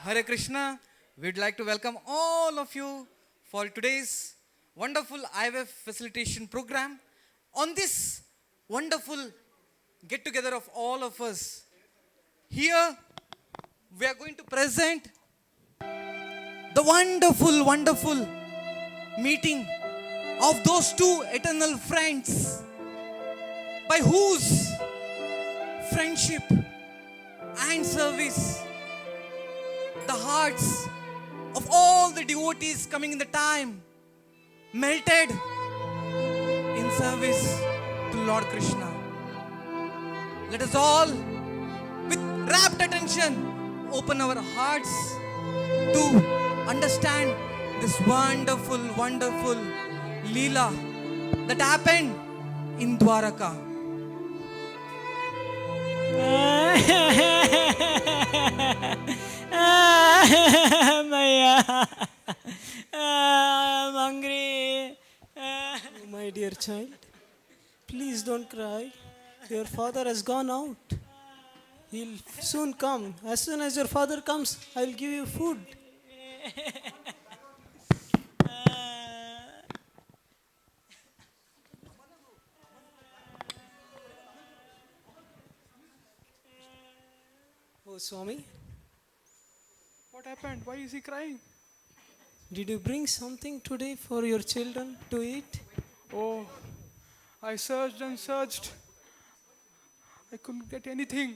Hare Krishna. We'd like to welcome all of you for today's wonderful IVF facilitation program. On this wonderful get together of all of us, here we are going to present the wonderful meeting of those two eternal friends by whose friendship and service the hearts of all the devotees coming in the time melted in service to Lord Krishna. Let us all, with rapt attention, open our hearts to understand this wonderful Leela that happened in Dwaraka. Maya, I'm hungry. My dear child, please don't cry. Your father has gone out. He'll soon come. As soon as your father comes, I'll give you food. Oh, Swami, What happened? Why is he crying? did you bring something today for your children to eat? Oh, I searched and searched. I couldn't get anything.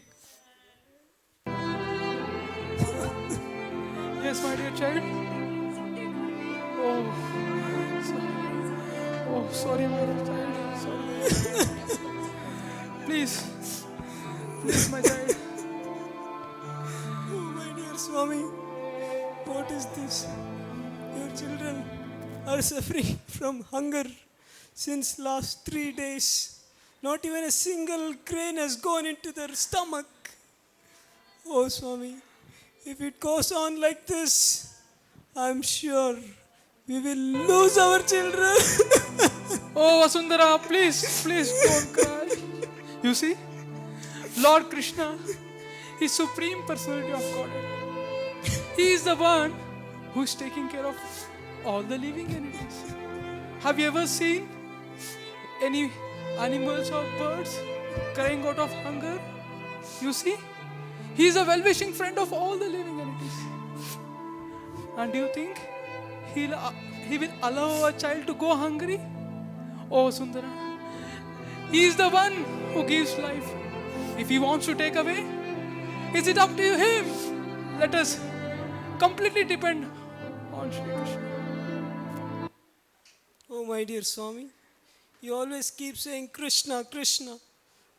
Yes, my dear child. Oh, sorry, my dear child. Sorry. Please, my child. Oh, my dear Swami, what is this? Your children are suffering from hunger since last 3 days. Not even a single grain has gone into their stomach. Oh, Swami, if it goes on like this, I'm sure we will lose our children. Oh, Vasundhara, please don't cry. You see, Lord Krishna is Supreme Personality of Godhead. He is the one who is taking care of all the living entities. Have you ever seen any animals or birds crying out of hunger? You see, he is a well-wishing friend of all the living entities. And do you think he will allow a child to go hungry? Oh, Sundara, he is the one who gives life. If he wants to take away, is it up to him? Let us completely depend on Shri Krishna. Oh, my dear Swami, you always keep saying Krishna, Krishna.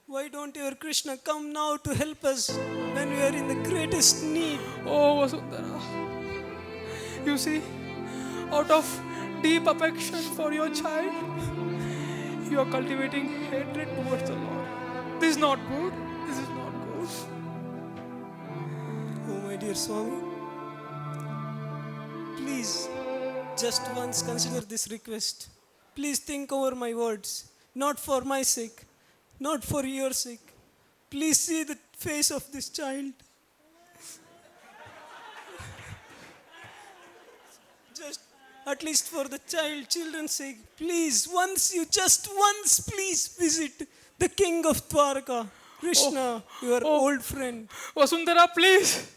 Why don't your Krishna come now to help us when we are in the greatest need? Oh, Vasundhara, you see, out of deep affection for your child, you are cultivating hatred towards the Lord. This is not good. This is not good. Oh, my dear Swami, please, just once consider this request. Please think over my words, not for my sake, not for your sake. Please see the face of this child. Just at least for the children's sake, please, just once, please visit the king of Dwarka, Krishna, your old friend. Vasundhara, please.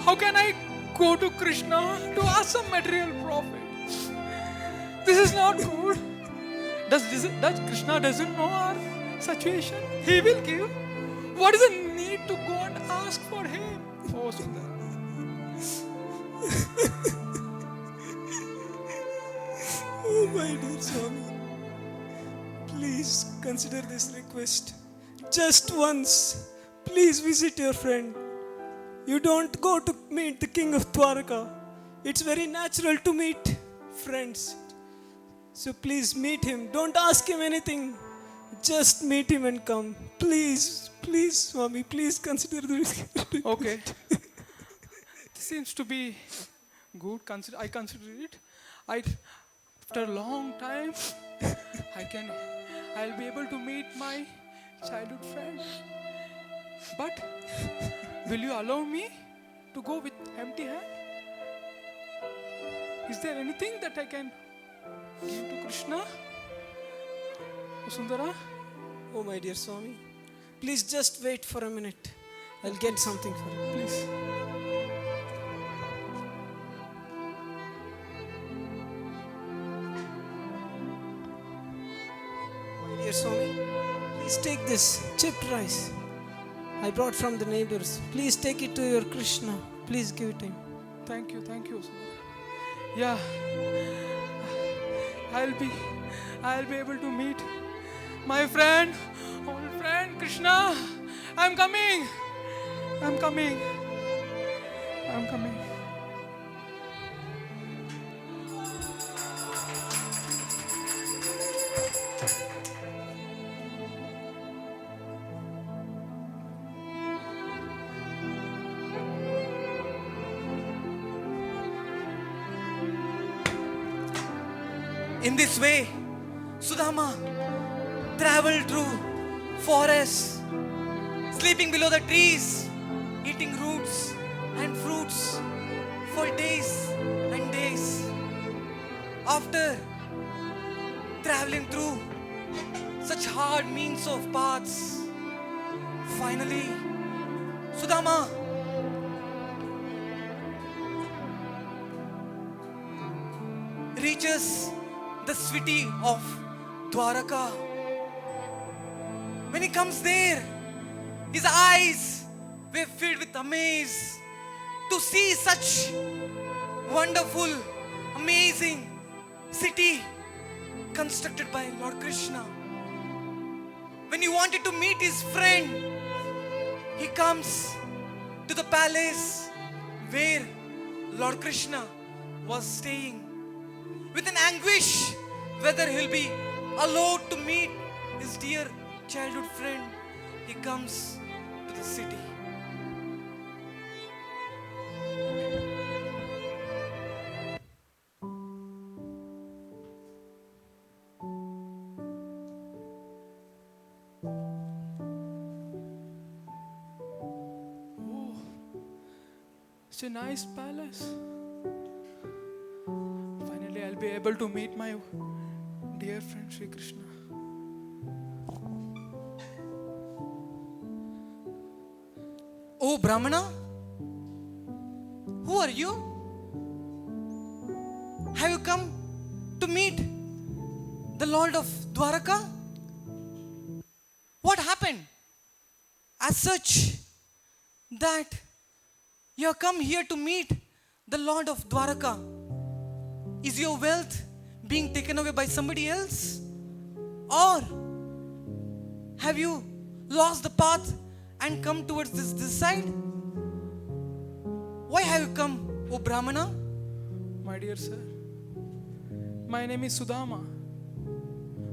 How can I go to Krishna to ask some material profit? This is not good. Does Krishna doesn't know our situation? He will give. What is the need to go and ask for him? Oh, Sundara. Oh, my dear Swami, please consider this request. Just once, please visit your friend. You don't go to meet the king of Dwarka. It's very natural to meet friends. So please meet him. Don't ask him anything. Just meet him and come. Please, Swami, please consider this. Okay. This seems to be good. I consider it. After a long time, I'll be able to meet my childhood friend. But will you allow me to go with empty hand? Is there anything that I can give to Krishna? Vasundhara? Oh, my dear Swami, please just wait for a minute. I'll get something for you. Please. My dear Swami, please take this chipped rice I brought from the neighbors. Please take it to your Krishna. Please give it to him. Thank you, Vasundhara. Yeah, I'll be able to meet my friend, old friend Krishna. I'm coming. In this way, Sudama traveled through forests, sleeping below the trees, eating roots and fruits for days and days. After traveling through such hard means of paths, finally, Sudama reaches the city of Dwaraka. When he comes there, his eyes were filled with amaze to see such wonderful, amazing city constructed by Lord Krishna. When he wanted to meet his friend, he comes to the palace where Lord Krishna was staying. With an anguish whether he'll be allowed to meet his dear childhood friend, he comes to the city. It's a nice palace. Finally, I'll be able to meet my dear friend Sri Krishna. Oh Brahmana, who are you? Have you come to meet the Lord of Dwaraka? What happened? As such, that you have come here to meet the Lord of Dwaraka. Is your wealth being taken away by somebody else? Or have you lost the path and come towards this side? Why have you come, O Brahmana? My dear sir, my name is Sudama,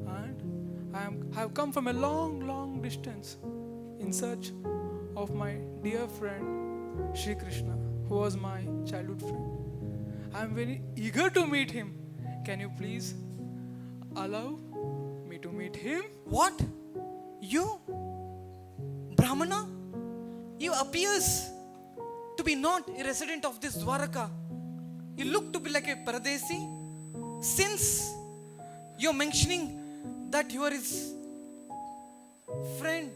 and I have come from a long distance in search of my dear friend Sri Krishna, who was my childhood friend. I am very eager to meet him. Can you please allow me to meet him? What? You? Brahmana? You appears to be not a resident of this Dwaraka. You look to be like a Paradesi. Since you're mentioning that you are his friend.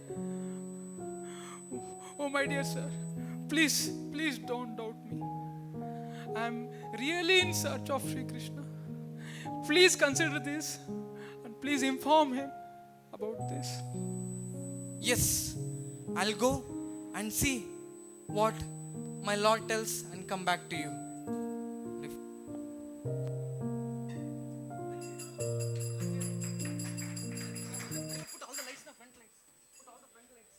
Oh my dear sir, please don't doubt me. I am really in search of Sri Krishna. Please consider this and please inform him about this. Yes, I'll go and see what my Lord tells and come back to you. Put all the lights in the front lights. Put all the front lights.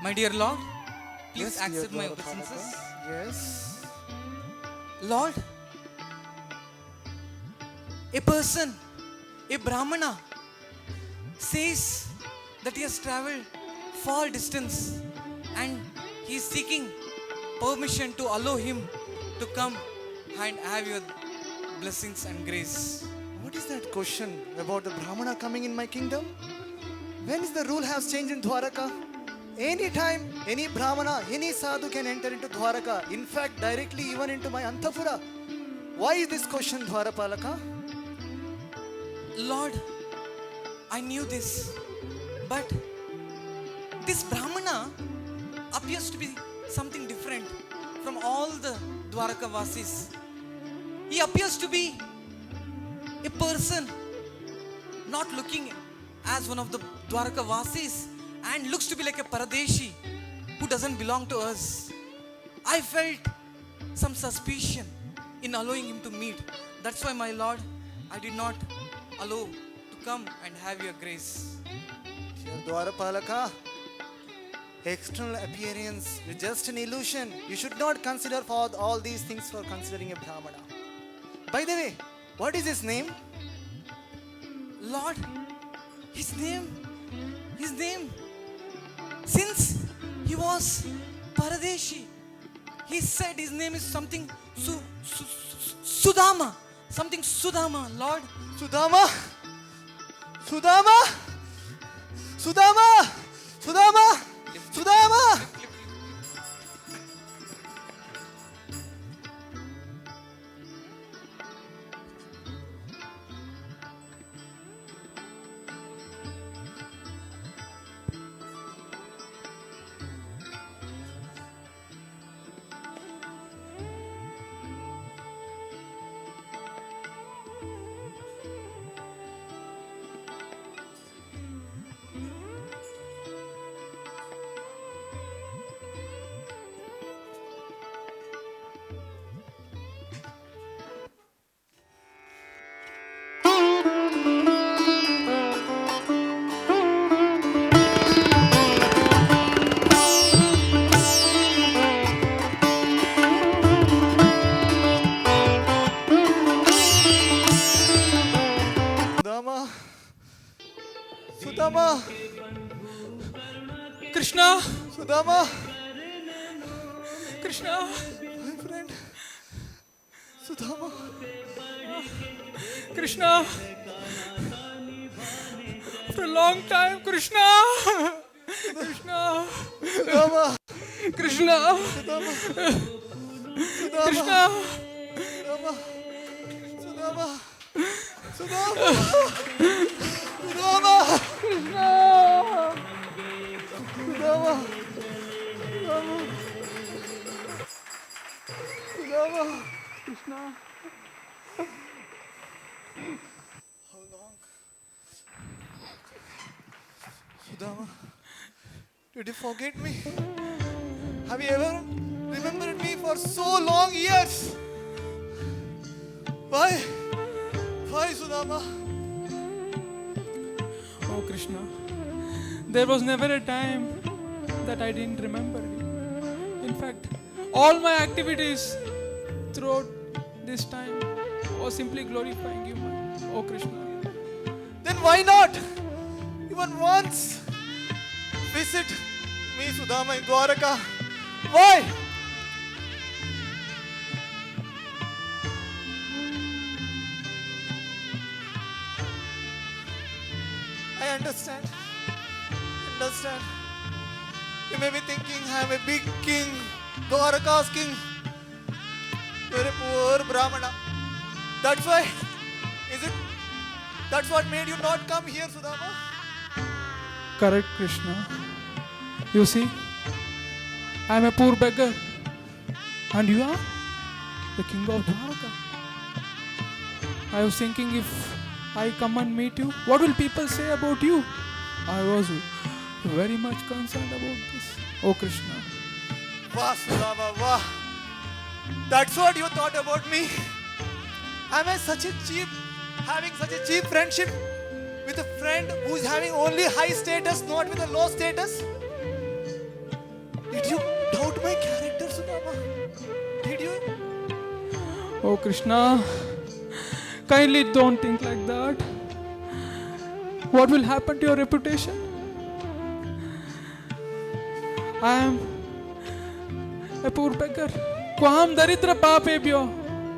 My dear Lord, please Yes, dear accept my Dwarapalaka. obeisances. Yes. Lord, a person, a Brahmana, says that he has traveled far distance and he is seeking permission to allow him to come and have your blessings and grace. What is that question about the Brahmana coming in my kingdom? When is the rule has changed in Dwaraka? Anytime, any Brahmana, any sadhu can enter into Dwaraka. In fact, directly even into my Antapura. Why is this question, Dwarapalaka? Lord, I knew this, but this Brahmana appears to be something different from all the Dwaraka Vasis. He appears to be a person not looking as one of the Dwaraka Vasis and looks to be like a Paradeshi who doesn't belong to us. I felt some suspicion in allowing him to meet. That's why, my Lord, I did not allow to come and have your grace. Dear Dwarapalaka, external appearance is just an illusion. You should not consider for all these things for considering a Brahmana. By the way, what is his name? Lord, his name, since he was Paradeshi, he said his name is something Sudama, Lord. Sudama? Sudama? Sudama? Sudama? Sudama? Sudama? Sudama? Krishna, Sudama? Krishna, My friend? Sudama? Krishna. After a long time, Krishna. Krishna, Sudama? Krishna, Sudama? Krishna. Sudama? Sudama? Sudama? Sudama? Sudama? Sudama? Krishna. How long? Sudama? Did you forget me? Have you ever remembered me for so long years? Why? Why, Sudama? Oh, Krishna. There was never a time that I didn't remember you. In fact, all my activities throughout this time was simply glorifying you, oh Krishna. Then why not? Even once visit me, Sudama, in Dwaraka. Why? I understand. Understand. You may be thinking I am a big king, Dwaraka's king. You are a poor Brahmana. That's why. Is it? That's what made you not come here, Sudama? Correct, Krishna. You see, I am a poor beggar, and you are the king of Dwaraka. I was thinking, if I come and meet you, what will people say about you? I was very much concerned about this. Oh Krishna. Wow, Sudama, wow. That's what you thought about me. Am I having such a cheap friendship with a friend who's having only high status, not with a low status? Did you doubt my character, Sudama? Did you? Oh Krishna, kindly don't think like that. What will happen to your reputation? I am a poor beggar. Kwam daritra papebhyo.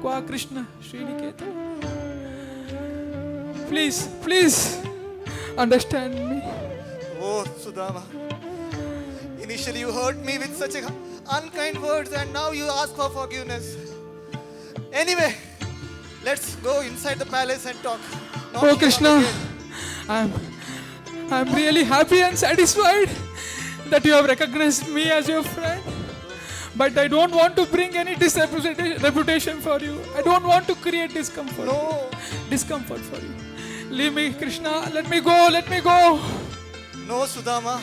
Kwa Krishna Sriniketa. Please understand me. Oh, Sudama. Initially you hurt me with such unkind words and now you ask for forgiveness. Anyway, let's go inside the palace and talk. Not Oh here Krishna, again. I'm really happy and satisfied that you have recognized me as your friend. But I don't want to bring any disreputation for you. I don't want to create discomfort for you. Leave me, Krishna. Let me go. No, Sudama.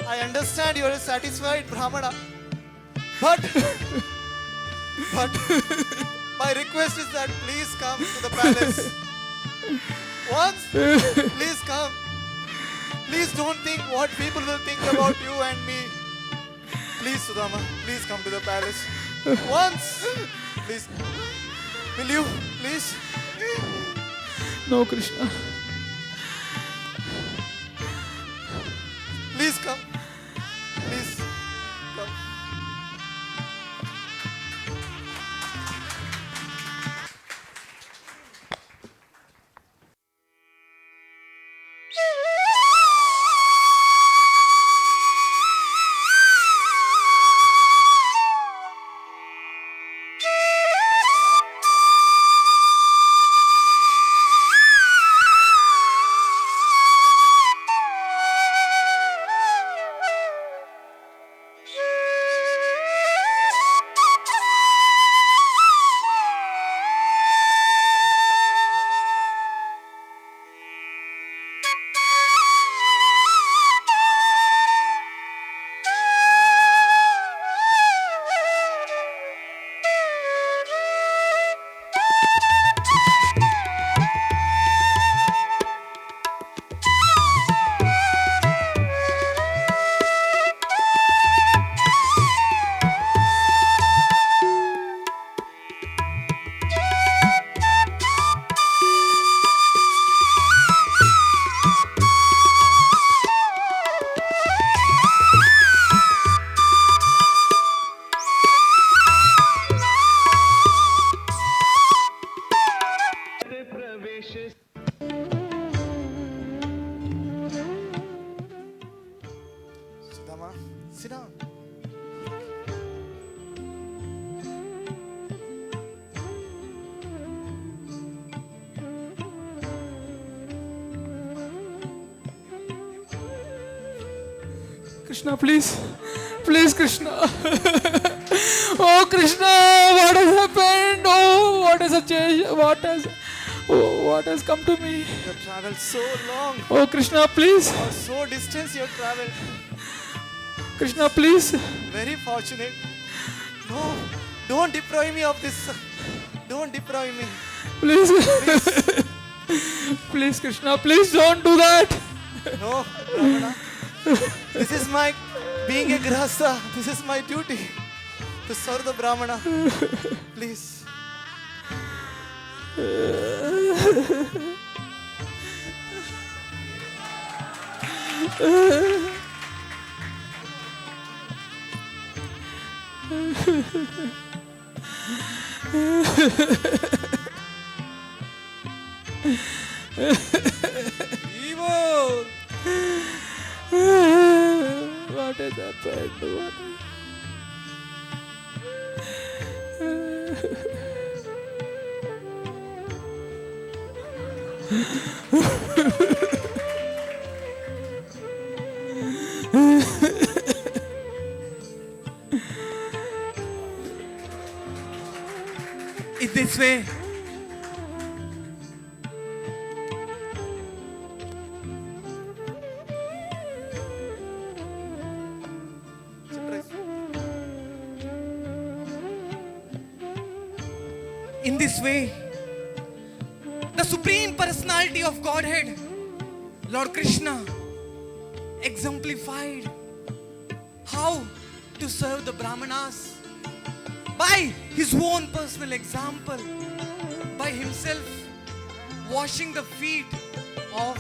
I understand you are a satisfied Brahmana. But my request is that please come to the palace. Once, please come. Please don't think what people will think about you and me. Please, Sudama, please come to the palace. Once, please. Will you, please? No, Krishna. Please come. Please come. Sudama, sit down. Krishna, please, Krishna. Oh, Krishna, what has happened? Oh, what has changed? What has come to me? You have traveled so long. Oh, Krishna, please, Or so distance you have traveled. Krishna, please. Very fortunate. No, don't deprive me of this. Don't deprive me. Please, please, Krishna, please don't do that. No, Brahmana. This is my being a grahastha. This is my duty to serve the Brahmana. Please. Evil! What has happened? In this way, in this way, the Supreme Personality of Godhead, Lord Krishna, exemplified how to serve the Brahmanas by his own personal example, by himself washing the feet of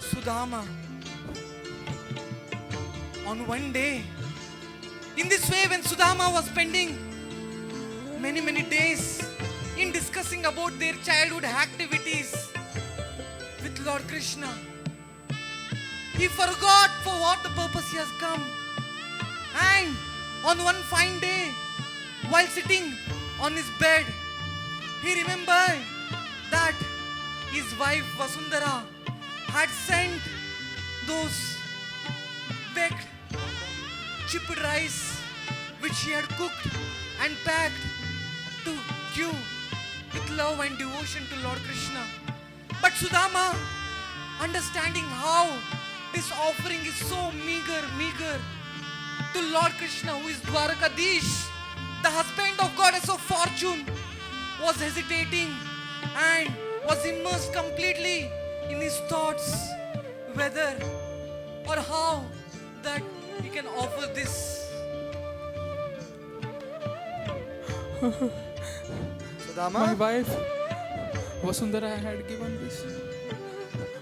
Sudama. On one day, in this way, when Sudama was spending many days in discussing about their childhood activities with Lord Krishna, he forgot for what the purpose he has come. And on one fine day, while sitting on his bed, he remembered that his wife Vasundhara had sent those baked chipped rice which she had cooked and packed to give with love and devotion to Lord Krishna. But Sudama, understanding how this offering is so meager to Lord Krishna, who is Dwarakadish, the husband of Goddess of Fortune, was hesitating and was immersed completely in his thoughts whether or how that he can offer this. Sudama? My wife Vasundhara had given this.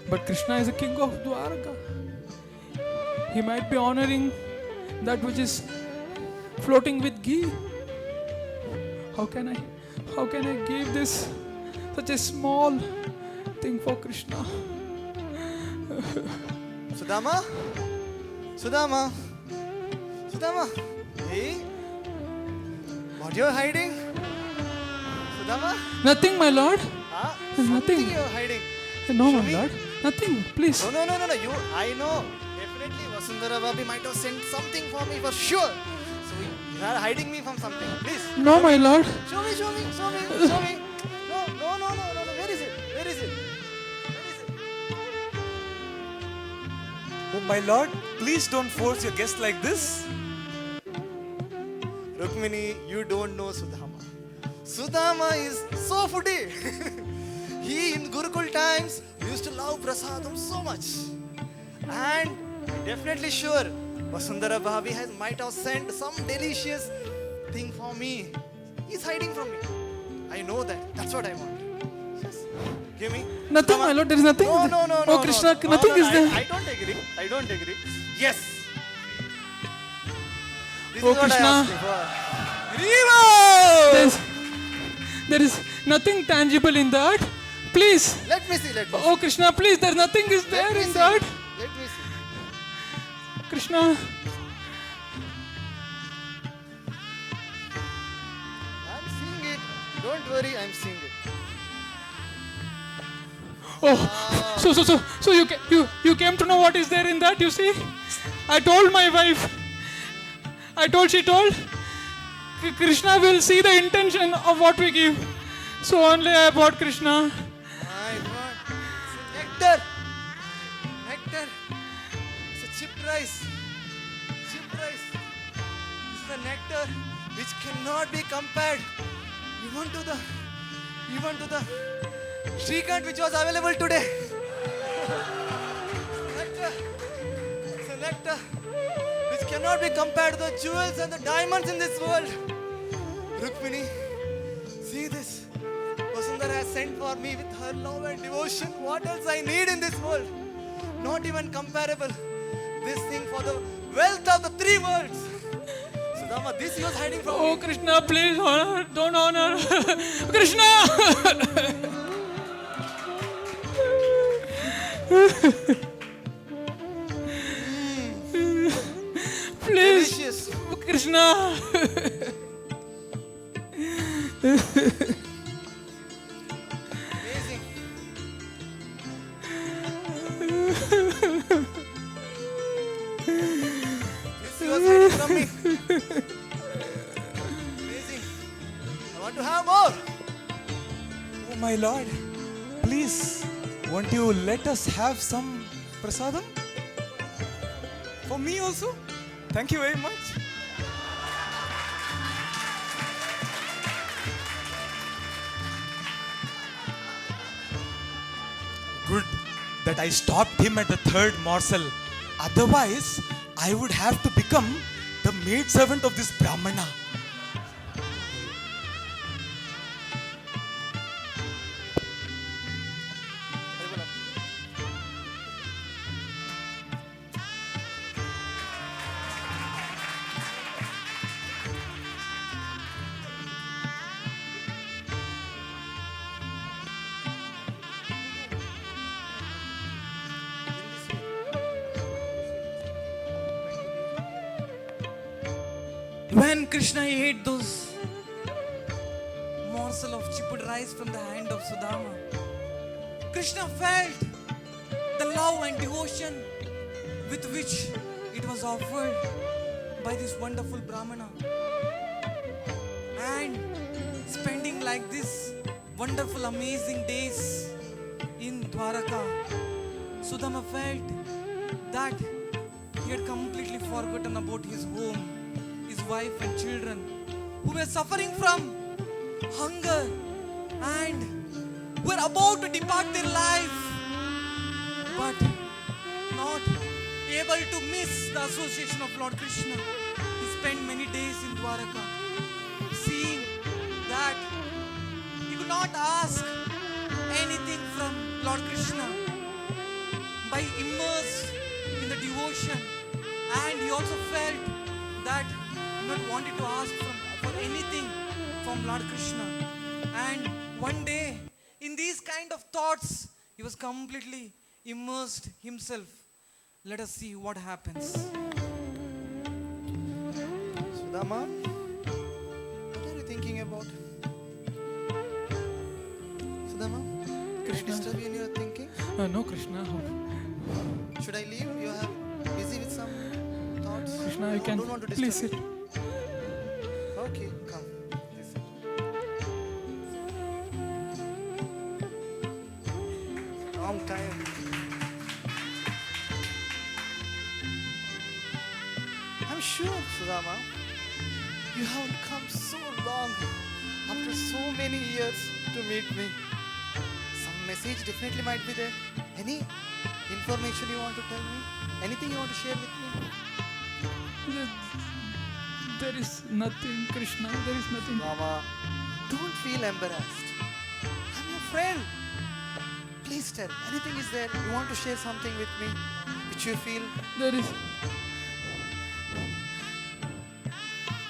But Krishna is the king of Dwarka. He might be honoring that which is floating with ghee. How can I give this such a small thing for Krishna? Sudama? Sudama? Sudama? Hey? What you're hiding? Sudama? Nothing, my lord. Huh? There's nothing. Something you're hiding. No, Show my me. lord. Nothing, please. No. You, I know. Definitely Vasundhara Bhabi might have sent something for me for sure. So you are hiding me from something. Please. No, my lord. Show me. No. Where is it? Oh, my lord, please don't force your guest like this. Rukmini, you don't know Sudama. Sudama is so foodie. He in Gurukul times used to love prasadam so much. And definitely sure, Vasundhara Bhabi might have sent some delicious thing for me. He's hiding from me. I know that. That's what I want. Yes. Give me. Nothing, Sudama. my lord. There is nothing. No. Oh, Krishna, nothing is there. I don't agree. Yes. This Oh, is what Krishna. I asked for. There is nothing tangible in that. Please. Let me see. Oh, Krishna, please. There's nothing is there Let me in see. that. Let me see. Krishna. I'm seeing it. Don't worry, I'm seeing it. Oh, so you came to know what is there in that, you see? I told my wife. She told Krishna will see the intention of what we give. So only I bought Krishna. My God. It's a nectar. It's a chipped rice. This is a nectar which cannot be compared even to the Shrikant which was available today. It's a nectar which cannot be compared to the jewels and the diamonds in this world. Rukmini, see this. Vasundhara has sent for me with her love and devotion. What else I need in this world? Not even comparable. This thing for the wealth of the three worlds. Sudama, this he was hiding from Oh, me. Krishna, please don't honor. Krishna! Please, Delicious. Krishna. Amazing. This he was hiding from me. Amazing. I want to have more. Oh, my lord, please, won't you let us have some prasadam? For me also? Thank you very much. Good that I stopped him at the third morsel. Otherwise, I would have to become the maid servant of this Brahmana. When Krishna ate those morsel of chipped rice from the hand of Sudama, Krishna felt the love and devotion with which it was offered by this wonderful Brahmana. And spending like this wonderful, amazing days in Dwaraka, Sudama felt that he had completely forgotten about his home, his wife and children who were suffering from hunger and were about to depart their life, but not able to miss the association of Lord Krishna. He spent many days in Dwaraka, seeing that he could not ask anything from Lord Krishna by immersed in the devotion, and he also felt that he not wanted to ask for anything from Lord Krishna. And one day, in these kind of thoughts, he was completely immersed himself. Let us see what happens. Sudama, what are you thinking about? Sudama, can I Krishna. disturb you in your thinking? No, Krishna. Should I leave? You are busy with some thoughts. Krishna, you No, can don't want to disturb please you. sit. Okay, come. Please sit. Long time. I'm sure, Sudama, you have come so long after so many years to meet me. Some message definitely might be there. Any information you want to tell me? Anything you want to share with me? There is nothing, Krishna. There is nothing. Mama, don't feel embarrassed. I'm your friend. Please tell. Anything is there? You want to share something with me which you feel? There is.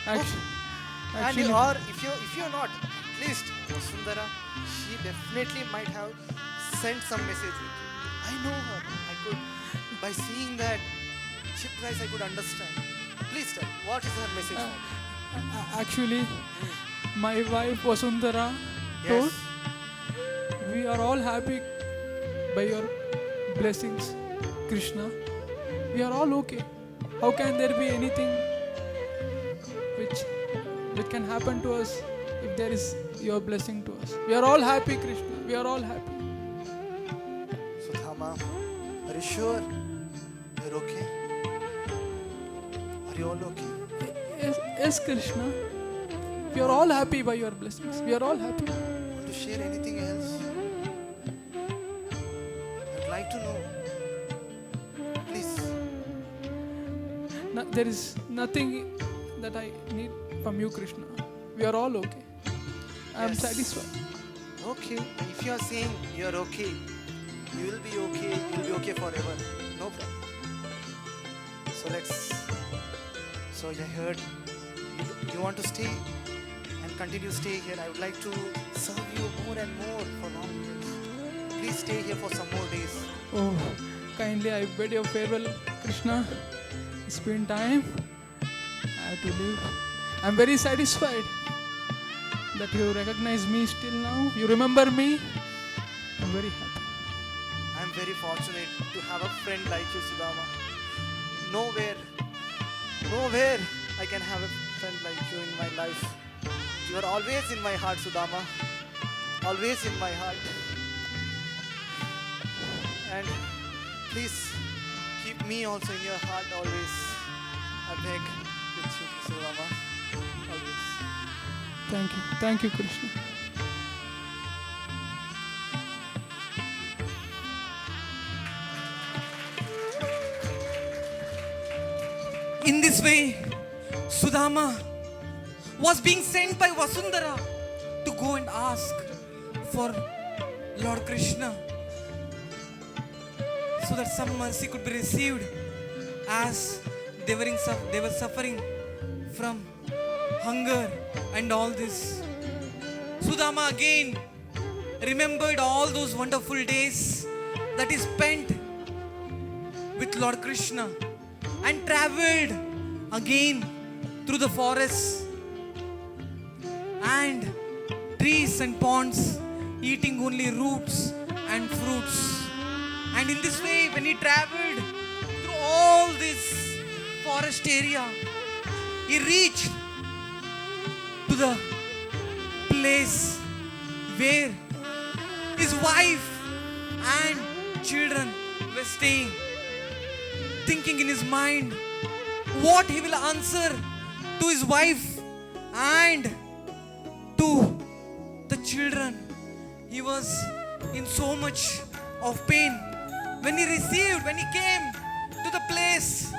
And Actually, you, or if you're not, at least Sundara, she definitely might have sent some message with you. I know her. I could, by seeing that chipped rice, I could understand. Please tell. What is her message for me? actually, my wife Vasundhara told Yes. we are all happy by your blessings, Krishna. We are all okay. How can there be anything which can happen to us if there is your blessing to us? We are all happy, Krishna. We are all happy. Sudhama, are you sure you're okay? Are you all okay? Yes, Krishna. We are all happy by your blessings. We are all happy. Want to share anything else? I'd like to know. Please. There is nothing that I need from you, Krishna. We are all okay. I am Yes. satisfied. Okay. If you are saying you're okay, you will be okay. You'll be okay forever. No problem. So I heard you want to stay and continue stay here. I would like to serve you more and more for long years. Please stay here for some more days. Oh, kindly I bid your farewell, Krishna. It's been time. I have to leave. I'm very satisfied that you recognize me still now. You remember me. I'm very happy. I'm very fortunate to have a friend like you, Sudama. Nowhere I can have a friend like you in my life. You are always in my heart, Sudama. Always in my heart. And please keep me also in your heart always. I beg with you, Sudama. Always. Thank you. Thank you, Krishna. In this way, Sudama was being sent by Vasundhara to go and ask for Lord Krishna so that some mercy could be received as they were suffering from hunger and all this. Sudama again remembered all those wonderful days that he spent with Lord Krishna and traveled again through the forests and trees and ponds, eating only roots and fruits. And in this way, when he traveled through all this forest area, he reached to the place where his wife and children were staying, thinking in his mind what he will answer to his wife and to the children. He was in so much of pain. When he came to the place,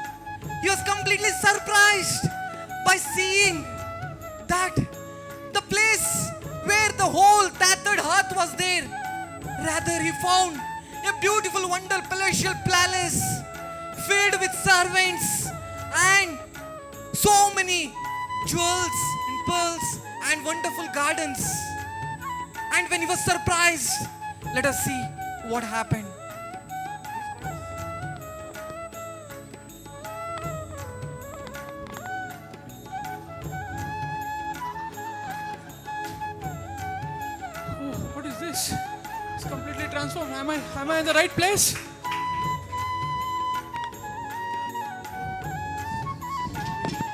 he was completely surprised by seeing that the place where the whole tattered hut was there, rather he found a beautiful, wonderful palatial palace filled with servants and so many jewels and pearls and wonderful gardens. And when he was surprised, let us see what happened. Oh, what is this? It's completely transformed. Am I in the right place?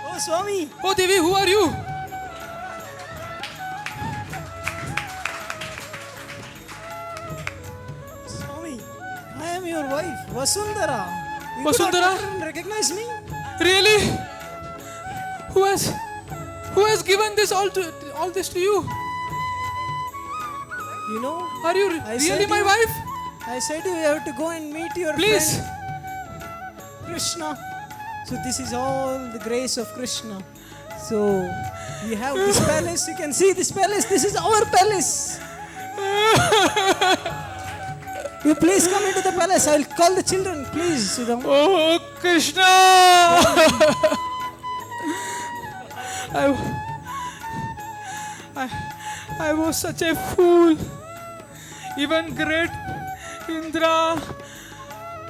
Oh, Swami. Oh, Devi, who are you? Swami, I am your wife, Vasundhara. You Vasundhara? could not recognize me? Really? Who has given this all this to you? You know, Are you I said really my you- wife? I said you have to go and meet your Please. friend Krishna. So this is all the grace of Krishna. So we have this palace. You can see this palace. This is our palace. You please come into the palace. I'll call the children. Please, Sudam. Oh, Krishna! I was such a fool. Even great Indra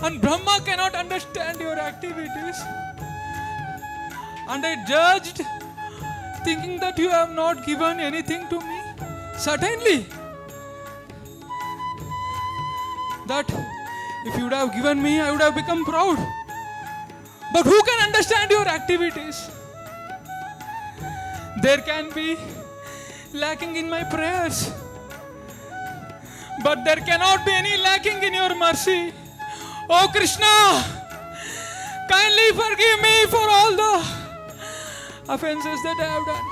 and Brahma cannot understand your activities. And I judged, thinking that you have not given anything to me. Certainly, that if you would have given me, I would have become proud. But who can understand your activities? There can be lacking in my prayers, but there cannot be any lacking in your mercy. Oh Krishna, kindly forgive me for all the offenses that I have done.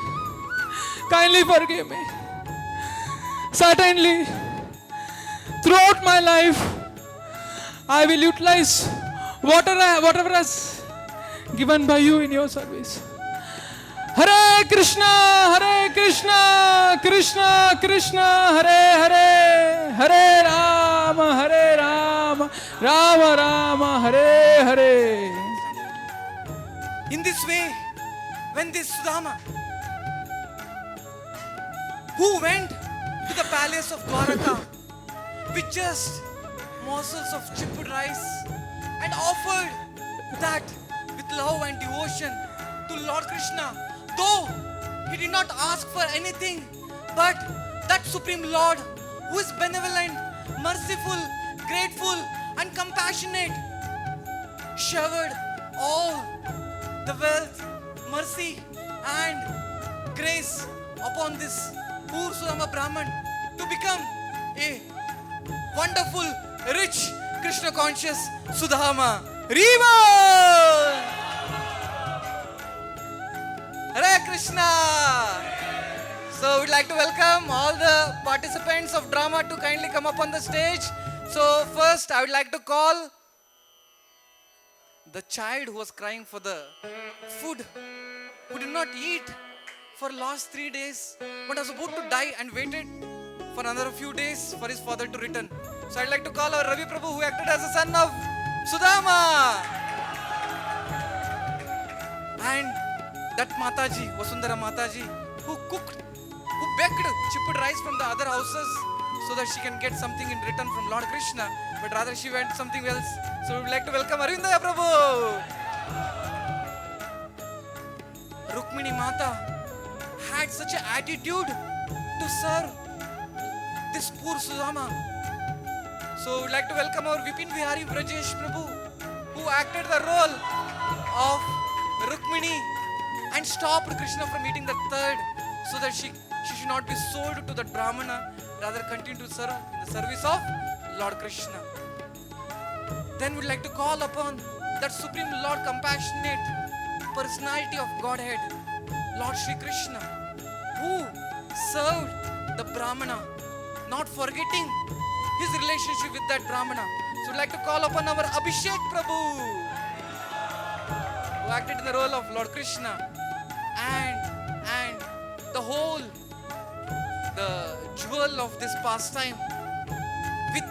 Kindly forgive me. Certainly, throughout my life, I will utilize whatever has given by you in your service. Hare Krishna, Krishna Krishna, Hare Hare, Hare Rama, Rama Rama, Hare Hare. In this way, when this Sudama, who went to the palace of Dwaraka with just morsels of chipped rice and offered that with love and devotion to Lord Krishna, though he did not ask for anything, but that Supreme Lord who is benevolent, merciful, grateful and compassionate showered all the wealth, mercy and grace upon this poor Sudama Brahman to become a wonderful, rich, Krishna conscious Sudama. Riva! Hare Krishna! So we'd like to welcome all the participants of drama to kindly come up on the stage. So first I would like to call the child who was crying for the food. who did not eat for last 3 days, but was about to die and waited for another few days for his father to return. So I'd like to call our Ravi Prabhu, who acted as the son of Sudama. And that Mataji, Vasundhara Mataji, who begged chipped rice from the other houses so that she can get something in return from Lord Krishna, but rather she went something else. So we would like to welcome Arvindaya Prabhu. Rukmini Mata had such an attitude to serve this poor Sudama. So we'd like to welcome our Vipin Vihari Brajesh Prabhu, who acted the role of Rukmini and stopped Krishna from eating the third so that she should not be sold to that Brahmana, rather continue to serve in the service of Lord Krishna. Then we'd like to call upon that Supreme Lord Compassionate Personality of Godhead, Lord Shri Krishna, who served the Brahmana, not forgetting his relationship with that Brahmana. So we'd like to call upon our Abhishek Prabhu, who acted in the role of Lord Krishna, and the whole, the jewel of this pastime, with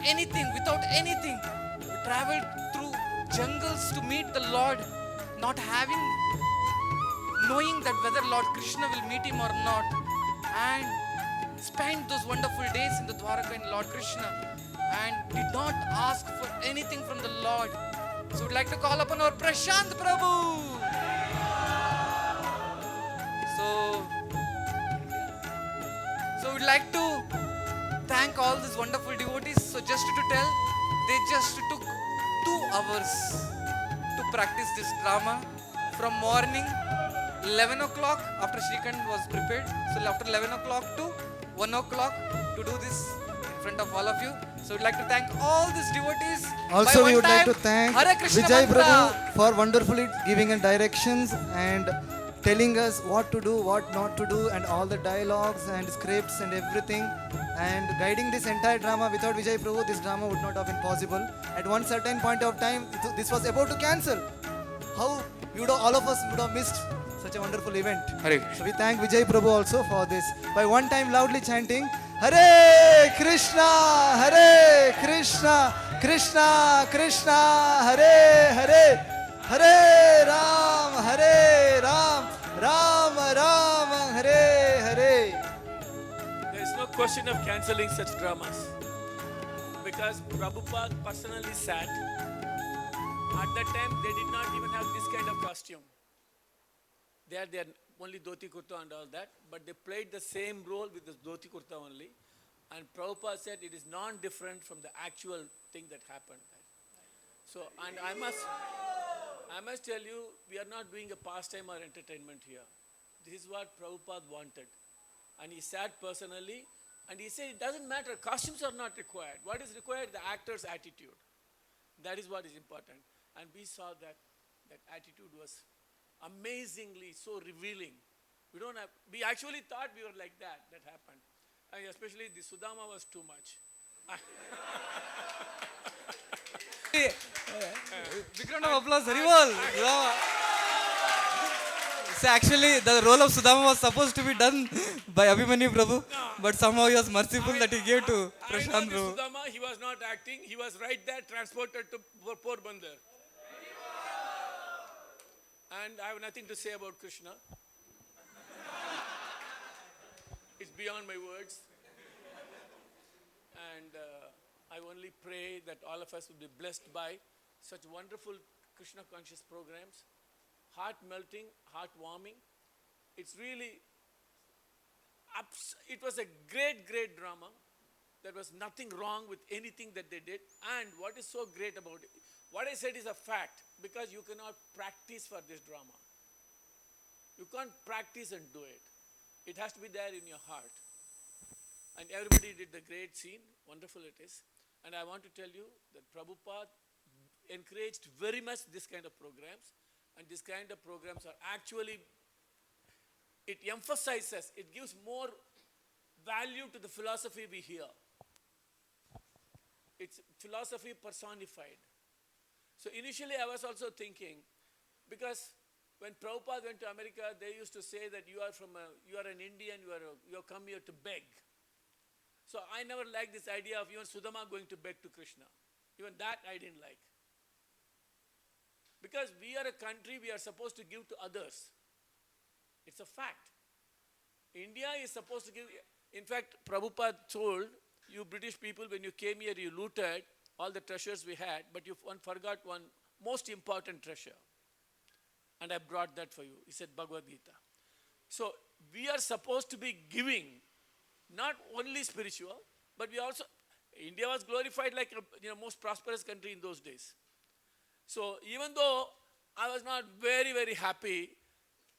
anything, without anything, we traveled through jungles to meet the Lord, not knowing that whether Lord Krishna will meet him or not, and spent those wonderful days in the Dwaraka in Lord Krishna, and did not ask for anything from the Lord. So we'd like to call upon our Prashant Prabhu. So we'd like to thank all these wonderful devotees. So just to tell, they just took 2 hours to practice this drama from morning 11 o'clock after Shrikand was prepared. So after 11 o'clock to 1 o'clock to do this in front of all of you. So we'd like to thank all these devotees. Also, By we one would like time, to thank Hare Krishna Vijay mantra. Prabhu for wonderfully giving us directions and telling us what to do, what not to do, and all the dialogues and scripts and everything, and guiding this entire drama. Without Vijay Prabhu, this drama would not have been possible. At one certain point of time, this was about to cancel. How all of us would have missed such a wonderful event. Hare So we thank Vijay Prabhu also for this by one time loudly chanting Hare Krishna, Hare Krishna, Krishna Krishna, Hare Hare, Hare Ram, Hare Ram, Ram Ram, Hare Hare. There is no question of cancelling such dramas because Prabhupada personally sat. At that time, they did not even have this kind of costume. They had their only dhoti kurta and all that, but they played the same role with the dhoti kurta only. And Prabhupada said it is non-different from the actual thing that happened. So, and I must tell you, we are not doing a pastime or entertainment here. This is what Prabhupada wanted. And he sat personally and he said it doesn't matter, costumes are not required. What is required? The actor's attitude. That is what is important. And we saw that attitude was amazingly so revealing. We actually thought we were like that happened. And especially the Sudama was too much. Big round of applause, Haribol. So actually, the role of Sudama was supposed to be done by Abhimanyu Prabhu, but somehow he was merciful that he gave to Prashant Prabhu. Sudama, he was not acting. He was right there, transported to Porbandar. And I have nothing to say about Krishna. It's beyond my words. And I only pray that all of us will be blessed by such wonderful Krishna conscious programs. Heart melting, heart warming. It's really, it was a great, great drama. There was nothing wrong with anything that they did. And what is so great about it, what I said is a fact, because you cannot practice for this drama. You can't practice and do it. It has to be there in your heart. And everybody did the great scene. Wonderful it is. And I want to tell you that Prabhupada encouraged very much this kind of programs. And this kind of programs are actually, it emphasizes, it gives more value to the philosophy we hear. It's philosophy personified. So initially I was also thinking, because when Prabhupada went to America, they used to say that you are an Indian, you have come here to beg. So I never liked this idea of even Sudama going to beg to Krishna. Even that I didn't like. Because we are a country, we are supposed to give to others. It's a fact. India is supposed to give. In fact, Prabhupada told you British people, when you came here, you looted all the treasures we had, but you forgot one most important treasure. And I brought that for you. He said Bhagavad Gita. So we are supposed to be giving, not only spiritual, but we also, India was glorified like a most prosperous country in those days. So even though I was not very, very happy,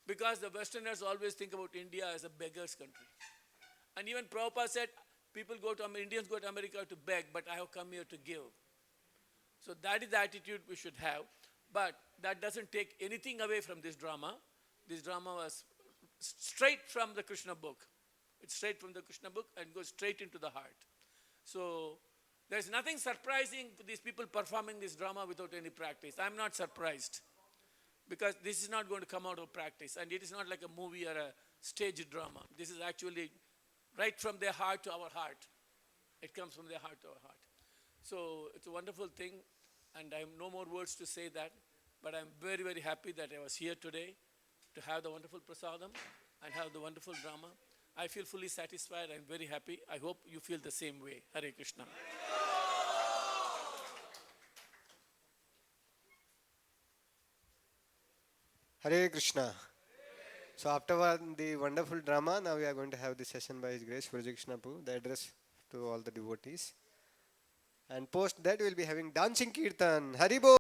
because the Westerners always think about India as a beggar's country. And even Prabhupada said, Indians go to America to beg, but I have come here to give. So that is the attitude we should have. But that doesn't take anything away from this drama. This drama was straight from the Krishna book. It's straight from the Krishna book and goes straight into the heart. So there's nothing surprising to these people performing this drama without any practice. I'm not surprised, because this is not going to come out of practice, and it is not like a movie or a stage drama. This is actually right from their heart to our heart. It comes from their heart to our heart. So it's a wonderful thing, and I have no more words to say that, but I'm very, very happy that I was here today to have the wonderful prasadam and have the wonderful drama. I feel fully satisfied. I'm very happy. I hope you feel the same way. Hare Krishna. Hare Krishna. So after the wonderful drama, now we are going to have the session by His Grace Guruji Krishna Prabhu, the address to all the devotees. And post that we will be having dancing kirtan. Haribo.